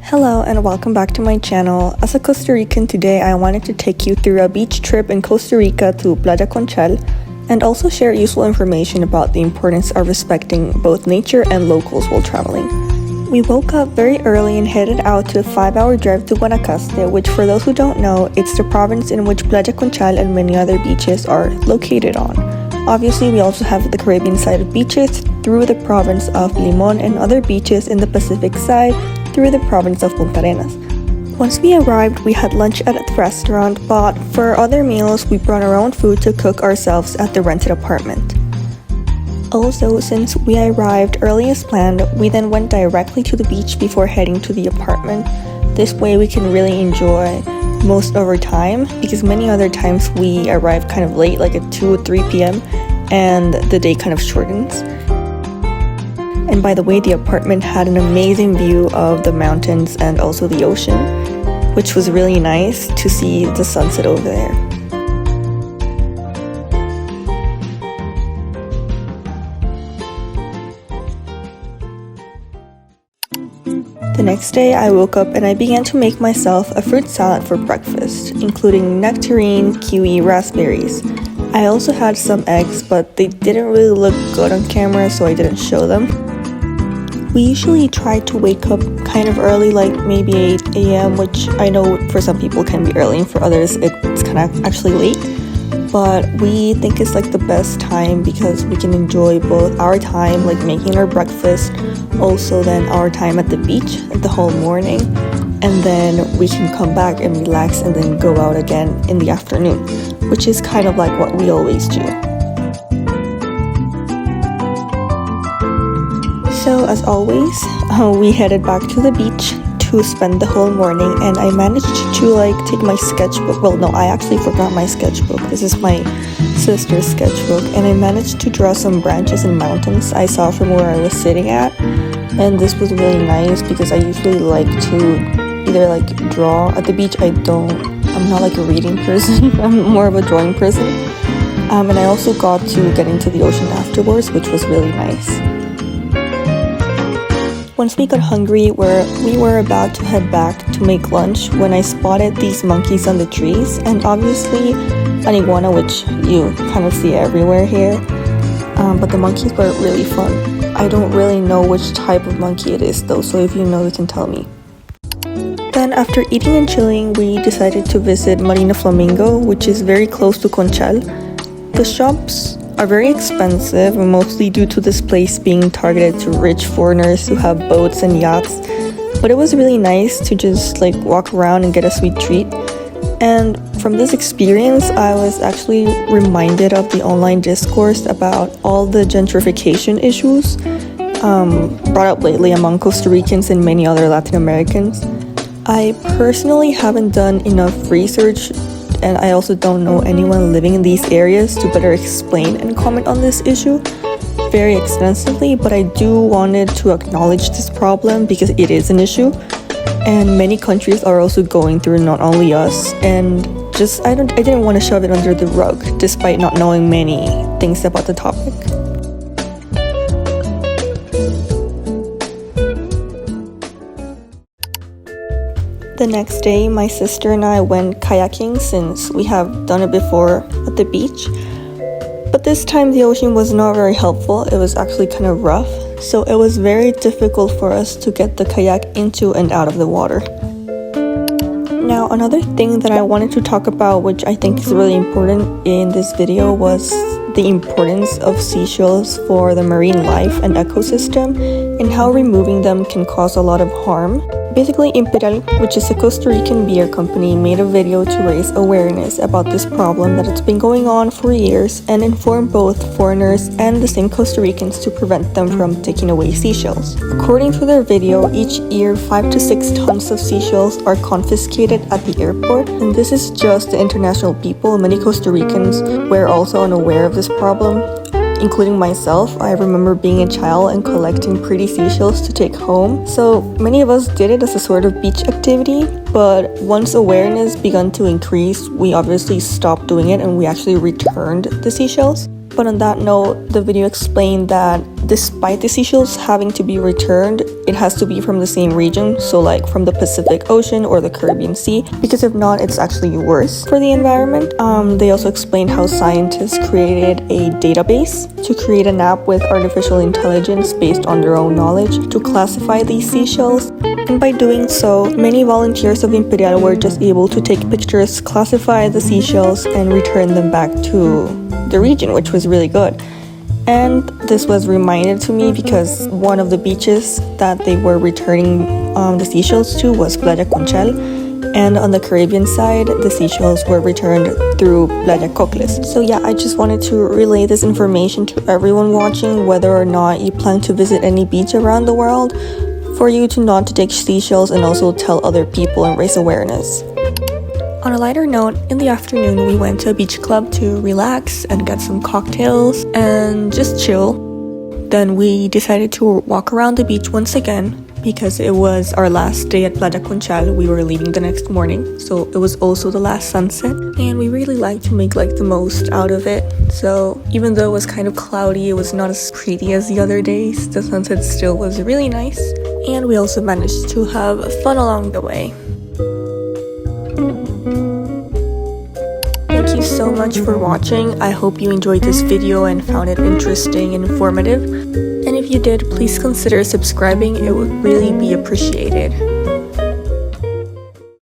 Hello and welcome back to my channel. As a Costa Rican, today I wanted to take you through a beach trip in Costa Rica to Playa Conchal and also share useful information about the importance of respecting both nature and locals while traveling. We woke up very early and headed out to a 5-hour drive to Guanacaste, which for those who don't know, it's the province in which Playa Conchal and many other beaches are located on. Obviously, we also have the Caribbean side of beaches through the province of Limon and other beaches in the Pacific side through the province of Punta Arenas. Once we arrived, we had lunch at the restaurant, but for other meals, we brought our own food to cook ourselves at the rented apartment. Also, since we arrived early as planned, we then went directly to the beach before heading to the apartment. This way we can really enjoy most of our time, because many other times we arrive kind of late, like at 2 or 3 p.m. and the day kind of shortens. And by the way, the apartment had an amazing view of the mountains and also the ocean, which was really nice to see the sunset over there. The next day, I woke up and I began to make myself a fruit salad for breakfast, including nectarine, kiwi, raspberries. I also had some eggs, but they didn't really look good on camera, so I didn't show them. We usually try to wake up kind of early, like maybe 8 a.m., which I know for some people can be early and for others it's kind of actually late. But we think it's like the best time because we can enjoy both our time, like making our breakfast, also then our time at the beach the whole morning, and then we can come back and relax and then go out again in the afternoon, which is kind of like what we always do. So as always, we headed back to the beach to spend the whole morning, and I managed to take my sketchbook. Well, no, I actually forgot my sketchbook. This is my sister's sketchbook, and I managed to draw some branches and mountains I saw from where I was sitting at. And this was really nice because I usually like to either draw at the beach. I'm not like a reading person. I'm more of a drawing person. And I also got to get into the ocean afterwards, which was really nice. Once we got hungry, we were about to head back to make lunch when I spotted these monkeys on the trees, and obviously an iguana, which you kind of see everywhere here. But the monkeys were really fun. I don't really know which type of monkey it is though, so if you know, you can tell me. Then after eating and chilling, we decided to visit Marina Flamingo, which is very close to Conchal. The shops are very expensive, mostly due to this place being targeted to rich foreigners who have boats and yachts. But it was really nice to just walk around and get a sweet treat. And from this experience, I was actually reminded of the online discourse about all the gentrification issues brought up lately among Costa Ricans and many other Latin Americans. I personally haven't done enough research, and I also don't know anyone living in these areas to better explain and comment on this issue very extensively, but I do wanted to acknowledge this problem because it is an issue, and many countries are also going through, not only us, and I didn't want to shove it under the rug despite not knowing many things about the topic. The next day, my sister and I went kayaking since we have done it before at the beach. But this time the ocean was not very helpful. It was actually kind of rough, so it was very difficult for us to get the kayak into and out of the water. Now, another thing that I wanted to talk about, which I think is really important in this video, was the importance of seashells for the marine life and ecosystem and how removing them can cause a lot of harm. Basically, Imperial, which is a Costa Rican beer company, made a video to raise awareness about this problem that it's been going on for years and inform both foreigners and the same Costa Ricans to prevent them from taking away seashells. According to their video, each year 5 to 6 tons of seashells are confiscated at the airport, and this is just the international people. Many Costa Ricans were also unaware of this problem, including myself. I remember being a child and collecting pretty seashells to take home. So many of us did it as a sort of beach activity, but once awareness began to increase, we obviously stopped doing it and we actually returned the seashells. But on that note, the video explained that despite the seashells having to be returned, it has to be from the same region, so like from the Pacific Ocean or the Caribbean Sea, because if not, it's actually worse for the environment. They also explained how scientists created a database to create an app with artificial intelligence based on their own knowledge to classify these seashells. And by doing so, many volunteers of Imperial were just able to take pictures, classify the seashells, and return them back to the region, which was really good. And this was reminded to me because one of the beaches that they were returning the seashells to was Playa Conchal, and on the Caribbean side, the seashells were returned through Playa Cocles. So yeah, I just wanted to relay this information to everyone watching, whether or not you plan to visit any beach around the world, for you to not to take seashells and also tell other people and raise awareness. On a lighter note, in the afternoon we went to a beach club to relax and get some cocktails and just chill. Then we decided to walk around the beach once again because it was our last day at Playa Conchal. We were leaving the next morning, so it was also the last sunset, and we really liked to make the most out of it. So even though it was kind of cloudy, it was not as pretty as the other days. The sunset still was really nice, and we also managed to have fun along the way. Thank you so much for watching. I hope you enjoyed this video and found it interesting and informative. And if you did, please consider subscribing. It would really be appreciated.